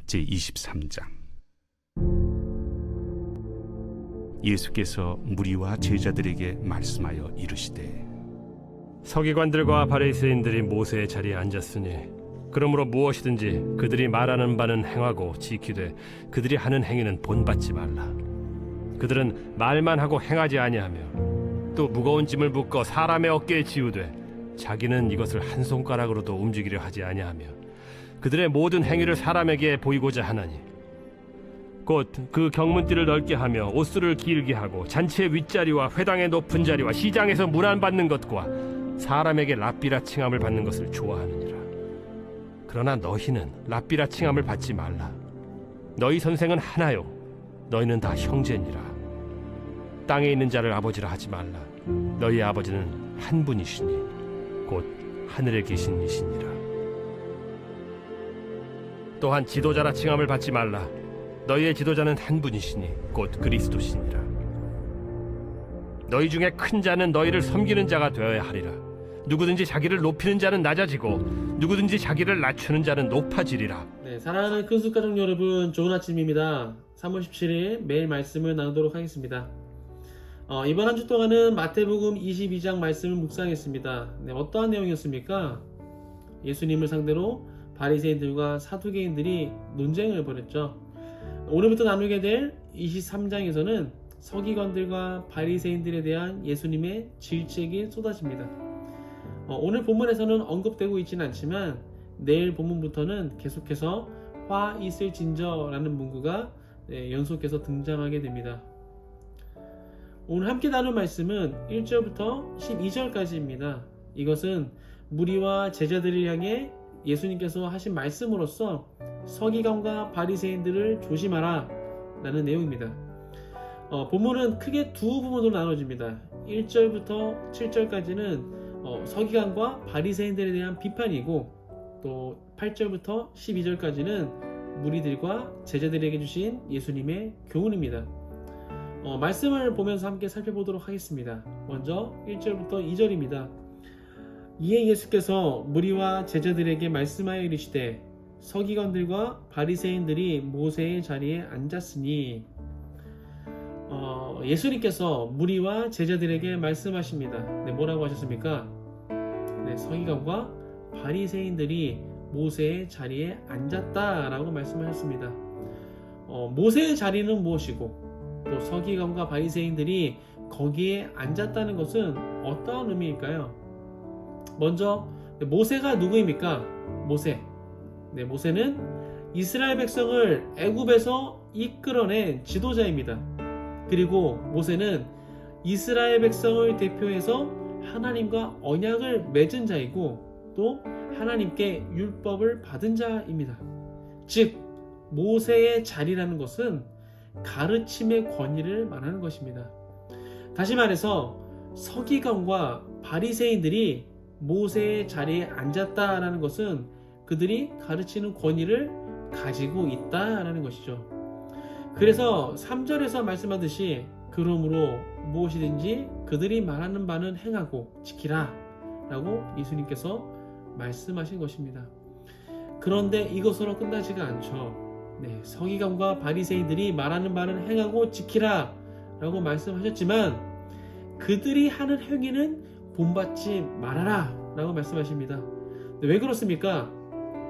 제23장. 예수께서 무리와 제자들에게 말씀하여 이르시되, 서기관들과 바리새인들이 모세의 자리에 앉았으니 그러므로 무엇이든지 그들이 말하는 바는 행하고 지키되 그들이 하는 행위는 본받지 말라. 그들은 말만 하고 행하지 아니하며 또 무거운 짐을 묶어 사람의 어깨에 지우되 자기는 이것을 한 손가락으로도 움직이려 하지 아니하며 그들의 모든 행위를 사람에게 보이고자 하나니 곧 그 경문띠를 넓게 하며 옷수를 길게 하고 잔치의 윗자리와 회당의 높은 자리와 시장에서 문안받는 것과 사람에게 랍비라 칭함을 받는 것을 좋아하느니라. 그러나 너희는 랍비라 칭함을 받지 말라. 너희 선생은 하나요 너희는 다 형제니라. 땅에 있는 자를 아버지라 하지 말라. 너희 아버지는 한 분이시니 곧 하늘에 계신 이시니라. 또한 지도자라 칭함을 받지 말라. 너희의 지도자는 한 분이시니 곧 그리스도시니라. 너희 중에 큰 자는 너희를 섬기는 자가 되어야 하리라. 누구든지 자기를 높이는 자는 낮아지고 누구든지 자기를 낮추는 자는 높아지리라. 네, 사랑하는 큰숙 가족 여러분, 좋은 아침입니다. 3월 17일 매일 말씀을 나누도록 하겠습니다. 이번 한 주 동안은 마태복음 22장 말씀을 묵상했습니다. 네, 어떠한 내용이었습니까? 예수님을 상대로 바리새인들과 사두개인들이 논쟁을 벌였죠. 오늘부터 나누게 될 23장에서는 서기관들과 바리새인들에 대한 예수님의 질책이 쏟아집니다. 오늘 본문에서는 언급되고 있지는 않지만 내일 본문부터는 계속해서 화 있을 진저라는 문구가 연속해서 등장하게 됩니다. 오늘 함께 나눌 말씀은 1절부터 12절까지입니다. 이것은 무리와 제자들을 향해 예수님께서 하신 말씀으로써 서기관과 바리새인들을 조심하라 라는 내용입니다. 본문은 크게 두 부분으로 나눠집니다. 1절부터 7절까지는 서기관과 바리새인들에 대한 비판이고, 또 8절부터 12절까지는 무리들과 제자들에게 주신 예수님의 교훈입니다. 말씀을 보면서 함께 살펴보도록 하겠습니다. 먼저 1절부터 2절입니다. 이에 예수께서 무리와 제자들에게 말씀하여 이르시되, 서기관들과 바리새인들이 모세의 자리에 앉았으니. 예수님께서 무리와 제자들에게 말씀하십니다. 네, 뭐라고 하셨습니까? 네, 서기관과 바리새인들이 모세의 자리에 앉았다라고 말씀하셨습니다. 모세의 자리는 무엇이고 또 서기관과 바리새인들이 거기에 앉았다는 것은 어떠한 의미일까요? 먼저 모세가 누구입니까? 모세. 네, 모세는 이스라엘 백성을 애굽에서 이끌어낸 지도자입니다. 그리고 모세는 이스라엘 백성을 대표해서 하나님과 언약을 맺은 자이고 또 하나님께 율법을 받은 자입니다. 즉 모세의 자리라는 것은 가르침의 권위를 말하는 것입니다. 다시 말해서 서기관과 바리새인들이 모세의 자리에 앉았다라는 것은 그들이 가르치는 권위를 가지고 있다라는 것이죠. 그래서 3절에서 말씀하듯이 그러므로 무엇이든지 그들이 말하는 바는 행하고 지키라 라고 예수님께서 말씀하신 것입니다. 그런데 이것으로 끝나지가 않죠. 네, 서기관과 바리새인들이 말하는 바는 행하고 지키라 라고 말씀하셨지만 그들이 하는 행위는 본받지 말아라 라고 말씀하십니다. 네, 왜 그렇습니까?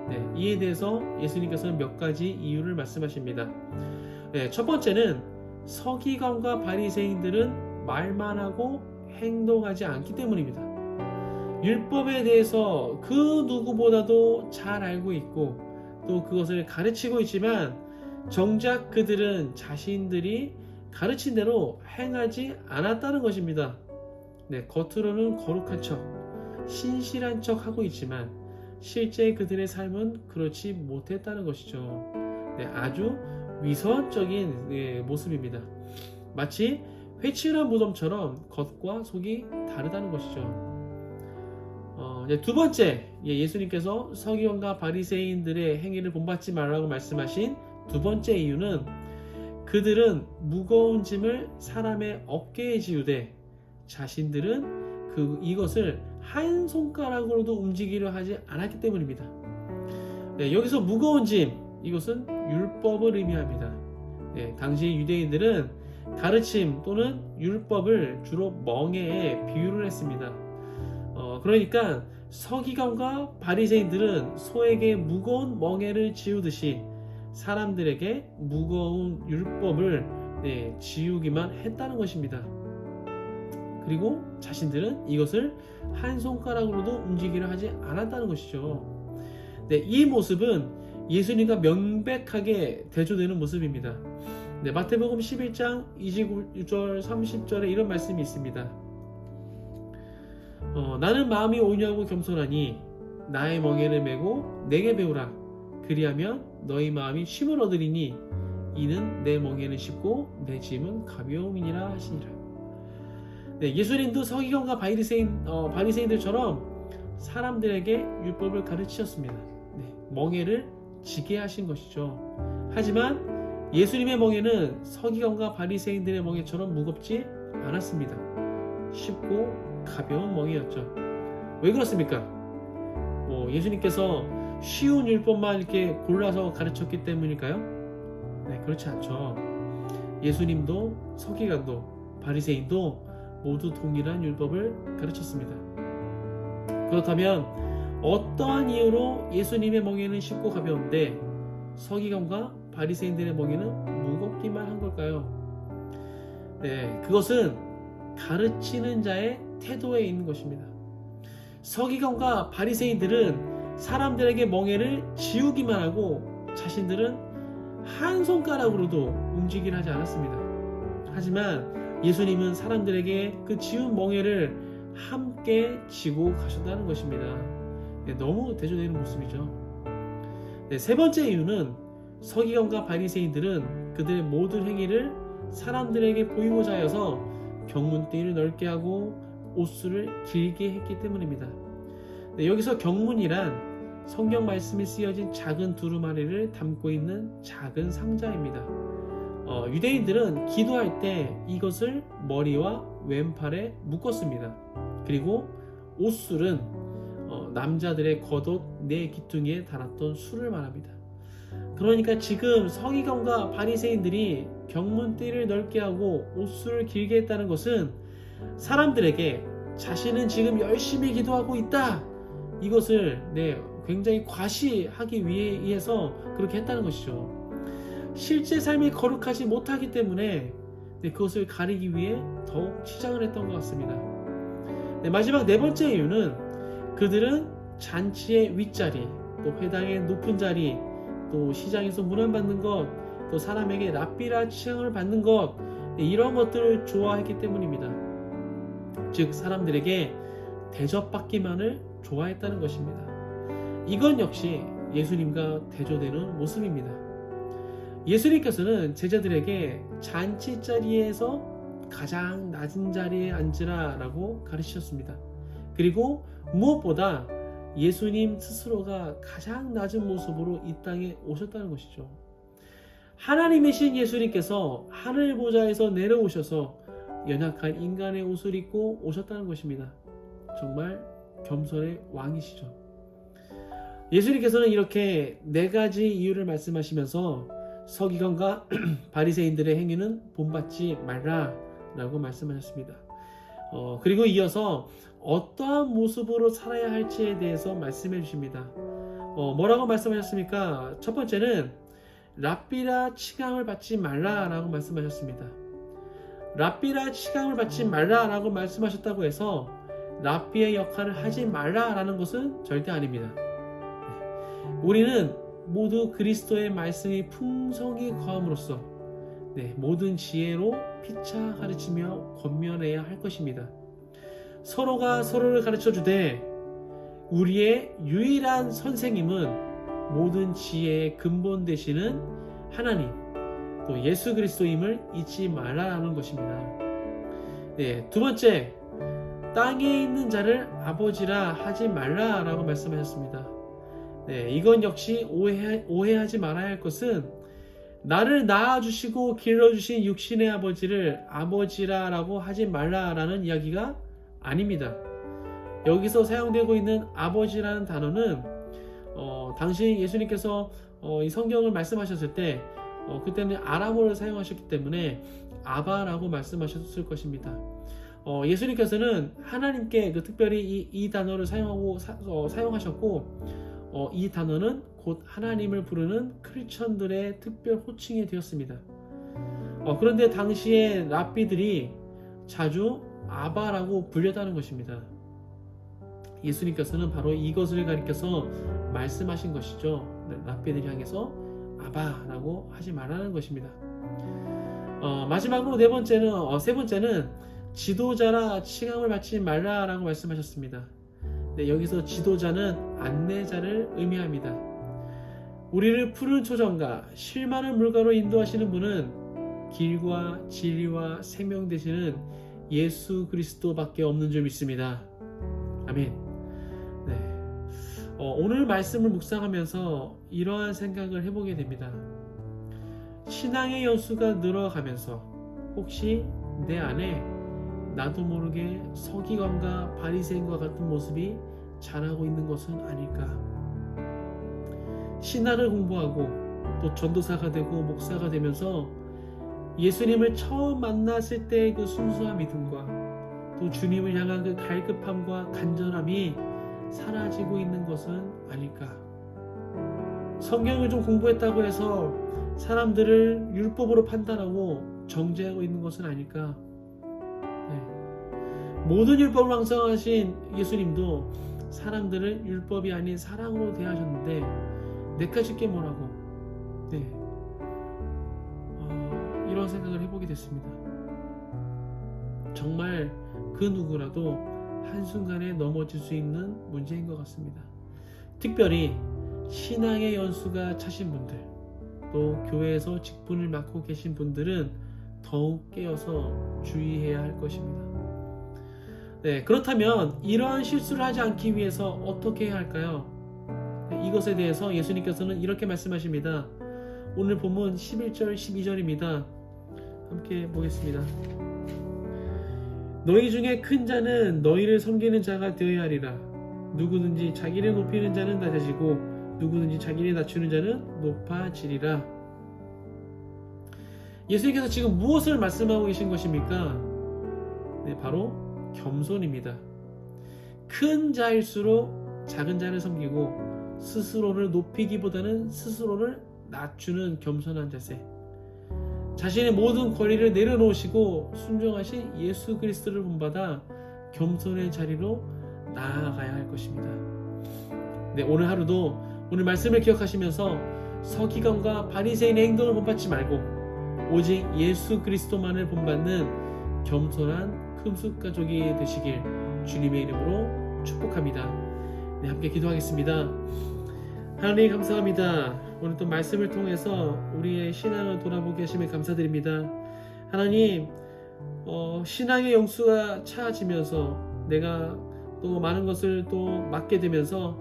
네, 이에 대해서 예수님께서는 몇 가지 이유를 말씀하십니다. 네, 첫 번째는 서기관과 바리새인들은 말만 하고 행동하지 않기 때문입니다. 율법에 대해서 그 누구보다도 잘 알고 있고 또 그것을 가르치고 있지만 정작 그들은 자신들이 가르친 대로 행하지 않았다는 것입니다. 네, 겉으로는 거룩한 척, 신실한 척 하고 있지만 실제 그들의 삶은 그렇지 못했다는 것이죠. 네, 아주 위선적인 모습입니다. 마치 회칠한 무덤처럼 겉과 속이 다르다는 것이죠. 두 번째, 예수님께서 서기관과 바리새인들의 행위를 본받지 말라고 말씀하신 두 번째 이유는 그들은 무거운 짐을 사람의 어깨에 지우되 자신들은 이것을 한 손가락으로도 움직이려 하지 않았기 때문입니다. 네, 여기서 무거운 짐, 이것은 율법을 의미합니다. 네, 당시 유대인들은 가르침 또는 율법을 주로 멍에에 비유를 했습니다. 그러니까 서기관과 바리새인들은 소에게 무거운 멍에를 지우듯이 사람들에게 무거운 율법을 지우기만 했다는 것입니다. 그리고 자신들은 이것을 한 손가락으로도 움직이려 하지 않았다는 것이죠. 네, 이 모습은 예수님과 명백하게 대조되는 모습입니다. 네, 마태복음 11장 29절 30절에 이런 말씀이 있습니다. 나는 마음이 온유하고 겸손하니 나의 멍에를 메고 내게 배우라. 그리하면 너희 마음이 쉼을 얻으리니 이는 내 멍에는 쉽고 내 짐은 가벼움이니라 하시니라. 네, 예수님도 서기관과 바리새인들처럼 사람들에게 율법을 가르치셨습니다. 네, 멍에를 지게 하신 것이죠. 하지만 예수님의 멍에는 서기관과 바리새인들의 멍에처럼 무겁지 않았습니다. 쉽고 가벼운 멍에였죠. 왜 그렇습니까? 예수님께서 쉬운 율법만 이렇게 골라서 가르쳤기 때문일까요? 네, 그렇지 않죠. 예수님도 서기관도 바리새인도 모두 동일한 율법을 가르쳤습니다. 그렇다면 어떠한 이유로 예수님의 멍에는 쉽고 가벼운데 서기관과 바리새인들의 멍에는 무겁기만 한 걸까요? 네, 그것은 가르치는 자의 태도에 있는 것입니다. 서기관과 바리새인들은 사람들에게 멍에를 지우기만 하고 자신들은 한 손가락으로도 움직이려 하지 않았습니다. 하지만 예수님은 사람들에게 그 지운 멍에를 함께 지고 가셨다는 것입니다. 네, 너무 대조되는 모습이죠. 네, 세 번째 이유는 서기관과 바리새인들은 그들의 모든 행위를 사람들에게 보이고자 하여서 경문띠를 넓게 하고 옷수를 길게 했기 때문입니다. 네, 여기서 경문이란 성경 말씀이 쓰여진 작은 두루마리를 담고 있는 작은 상자입니다. 유대인들은 기도할 때 이것을 머리와 왼팔에 묶었습니다. 그리고 옷술은 남자들의 겉옷 네 기퉁이에 달았던 술을 말합니다. 그러니까 지금 서기관과 바리새인들이 경문띠를 넓게 하고 옷술을 길게 했다는 것은 사람들에게 자신은 지금 열심히 기도하고 있다, 이것을 굉장히 과시하기 위해서 그렇게 했다는 것이죠. 실제 삶이 거룩하지 못하기 때문에 그것을 가리기 위해 더욱 치장을 했던 것 같습니다. 마지막 네 번째 이유는 그들은 잔치의 윗자리, 또 회당의 높은 자리, 또 시장에서 문안받는 것, 또 사람에게 랍비라 칭함을 받는 것, 이런 것들을 좋아했기 때문입니다. 즉 사람들에게 대접받기만을 좋아했다는 것입니다. 이건 역시 예수님과 대조되는 모습입니다. 예수님께서는 제자들에게 잔치 자리에서 가장 낮은 자리에 앉으라 라고 가르치셨습니다. 그리고 무엇보다 예수님 스스로가 가장 낮은 모습으로 이 땅에 오셨다는 것이죠. 하나님이신 예수님께서 하늘 보좌에서 내려오셔서 연약한 인간의 옷을 입고 오셨다는 것입니다. 정말 겸손의 왕이시죠. 예수님께서는 이렇게 네 가지 이유를 말씀하시면서 서기관과 바리새인들의 행위는 본받지 말라 라고 말씀하셨습니다. 그리고 이어서 어떠한 모습으로 살아야 할지에 대해서 말씀해 주십니다. 뭐라고 말씀하셨습니까? 첫 번째는 랍비라 칭함을 받지 말라 라고 말씀하셨습니다. 랍비라 칭함을 받지 말라 라고 말씀하셨다고 해서 랍비의 역할을 하지 말라 라는 것은 절대 아닙니다. 우리는 모두 그리스도의 말씀이 풍성히 거함으로써 모든 지혜로 피차 가르치며 권면해야 할 것입니다. 서로가 서로를 가르쳐주되 우리의 유일한 선생님은 모든 지혜의 근본 되시는 하나님, 또 예수 그리스도임을 잊지 말라라는 것입니다. 두 번째, 땅에 있는 자를 아버지라 하지 말라라고 말씀하셨습니다. 이건 역시 오해하지 말아야 할 것은 나를 낳아주시고 길러주신 육신의 아버지를 아버지라라고 하지 말라라는 이야기가 아닙니다. 여기서 사용되고 있는 아버지라는 단어는 당시 예수님께서 이 성경을 말씀하셨을 때 그때는 아람어를 사용하셨기 때문에 아바라고 말씀하셨을 것입니다. 예수님께서는 하나님께 특별히 이 단어를 사용하셨고 이 단어는 곧 하나님을 부르는 크리스천들의 특별 호칭이 되었습니다. 그런데 당시에 랍비들이 자주 아바라고 불렸다는 것입니다. 예수님께서는 바로 이것을 가리켜서 말씀하신 것이죠. 랍비들 향해서 아바라고 하지 말라는 것입니다. 마지막으로 세 번째는 지도자라 칭함을 받지 말라라고 말씀하셨습니다. 여기서 지도자는 안내자를 의미합니다. 우리를 푸른 초정과 실만한 물가로 인도하시는 분은 길과 진리와 생명 되시는 예수 그리스도밖에 없는 줄 믿습니다. 아멘. 오늘 말씀을 묵상하면서 이러한 생각을 해보게 됩니다. 신앙의 연수가 늘어가면서 혹시 내 안에 나도 모르게 서기관과 바리새인과 같은 모습이 자라고 있는 것은 아닐까? 신앙을 공부하고 또 전도사가 되고 목사가 되면서 예수님을 처음 만났을 때의 그 순수한 믿음과 또 주님을 향한 그 갈급함과 간절함이 사라지고 있는 것은 아닐까? 성경을 좀 공부했다고 해서 사람들을 율법으로 판단하고 정죄하고 있는 것은 아닐까? 모든 율법을 완성하신 예수님도 사람들을 율법이 아닌 사랑으로 대하셨는데 내까짓 게 뭐라고? 이런 생각을 해보게 됐습니다. 정말 그 누구라도 한순간에 넘어질 수 있는 문제인 것 같습니다. 특별히 신앙의 연수가 차신 분들, 또 교회에서 직분을 맡고 계신 분들은 더욱 깨어서 주의해야 할 것입니다. 그렇다면 이러한 실수를 하지 않기 위해서 어떻게 해야 할까요? 이것에 대해서 예수님께서는 이렇게 말씀하십니다. 오늘 본문 11절 12절입니다. 함께 보겠습니다. 너희 중에 큰 자는 너희를 섬기는 자가 되어야 하리라. 누구든지 자기를 높이는 자는 낮아지고 누구든지 자기를 낮추는 자는 높아지리라. 예수님께서 지금 무엇을 말씀하고 계신 것입니까? 바로 겸손입니다. 큰 자일수록 작은 자를 섬기고 스스로를 높이기보다는 스스로를 낮추는 겸손한 자세. 자신의 모든 권리를 내려놓으시고 순종하신 예수 그리스도를 본받아 겸손의 자리로 나아가야 할 것입니다. 오늘 하루도 오늘 말씀을 기억하시면서 서기관과 바리새인의 행동을 본받지 말고 오직 예수 그리스도만을 본받는 겸손한 금숙 가족이 되시길 주님의 이름으로 축복합니다. 함께 기도하겠습니다. 하나님 감사합니다. 오늘 또 말씀을 통해서 우리의 신앙을 돌아보게 하심에 감사드립니다. 하나님, 신앙의 영수가 차지면서 내가 또 많은 것을 또 맡게 되면서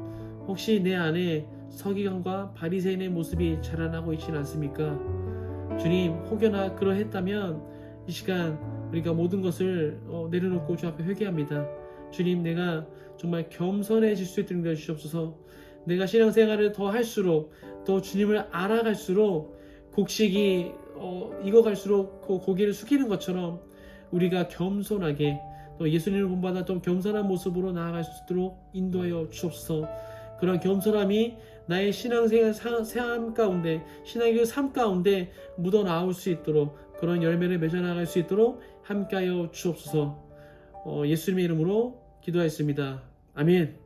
혹시 내 안에 서기관과 바리새인의 모습이 자라나고 있지는 않습니까? 주님, 혹여나 그러했다면 이 시간 우리가 모든 것을 내려놓고 주 앞에 회개합니다. 주님, 내가 정말 겸손해질 수 있도록 되어 주시옵소서. 내가 신앙생활을 더 할수록 더 주님을 알아갈수록 곡식이 익어갈수록 그 고개를 숙이는 것처럼 우리가 겸손하게 또 예수님을 본받아 좀 겸손한 모습으로 나아갈 수 있도록 인도하여 주옵소서. 그런 겸손함이 나의 신앙생활 삶 가운데 신앙의 삶 가운데 묻어나올 수 있도록 그런 열매를 맺어나갈 수 있도록 함께하여 주옵소서. 예수님의 이름으로 기도하였습니다. 아멘.